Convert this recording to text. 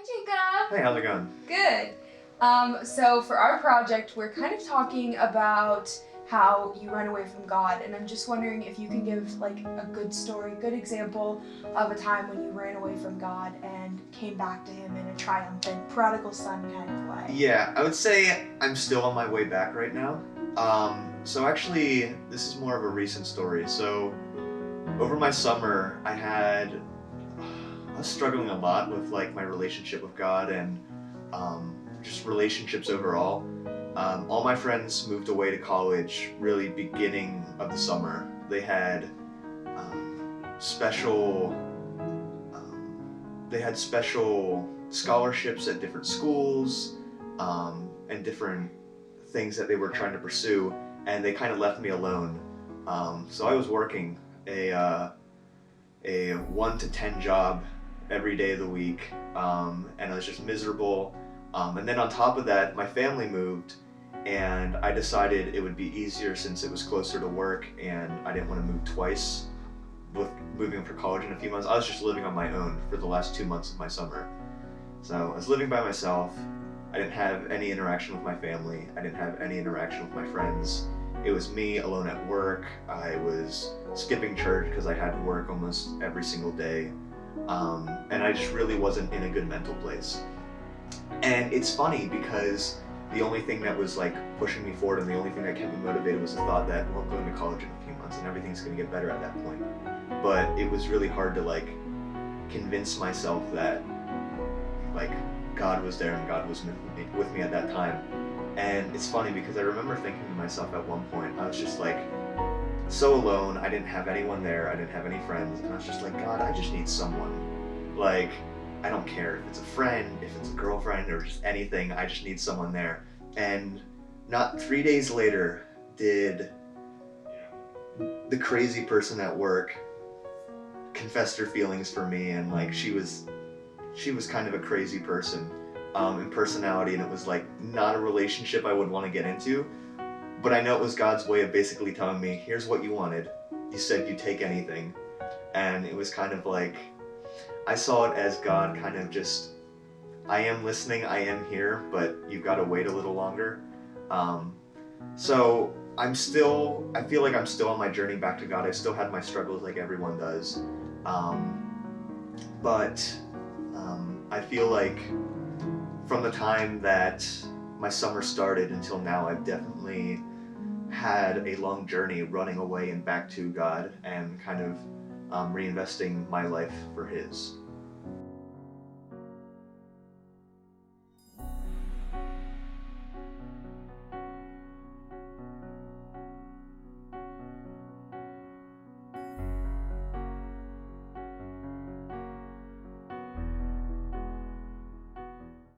Jacob. Hey, how's it going? Good. So for our project, we're kind of talking about how you run away from God, and I'm just wondering if you can give like a good story, good example of a time when you ran away from God and came back to Him in a triumphant, prodigal son kind of way. Yeah, I would say I'm still on my way back right now. So actually, this is more of a recent story. So over my summer, I was struggling a lot with like my relationship with God and just relationships overall. All my friends moved away to college really beginning of the summer. They had special they had special scholarships at different schools and different things that they were trying to pursue, and they kind of left me alone. So I was working a 1 to 10 job every day of the week, and I was just miserable. And then on top of that, my family moved, and I decided it would be easier since it was closer to work, and I didn't want to move twice with moving for college in a few months. I was just living on my own for the last 2 months of my summer. So I was living by myself. I didn't have any interaction with my family. I didn't have any interaction with my friends. It was me alone at work. I was skipping church because I had work almost every single day. And I just really wasn't in a good mental place. And it's funny because the only thing that was like pushing me forward and the only thing that kept me motivated was the thought that, well, I'm going to college in a few months and everything's going to get better at that point. But it was really hard to like convince myself that like God was there and God was with me at that time. And it's funny because I remember thinking to myself at one point, I was just like so alone. I didn't have anyone there. I didn't have any friends. And I was just like, God, I just need someone. Like, I don't care if it's a friend, if it's a girlfriend, or just anything. I just need someone there. And not 3 days later did the crazy person at work confess her feelings for me, and like she was kind of a crazy person in personality, and it was like not a relationship I would want to get into, but I know it was God's way of basically telling me, here's what you wanted. You said you'd take anything. And it was kind of like, I saw it as God kind of just, I am listening, I am here, but you've got to wait a little longer. So I feel like I'm still on my journey back to God. I still had my struggles like everyone does. But I feel like from the time that my summer started until now, I've definitely had a long journey running away and back to God and kind of reinvesting my life for His.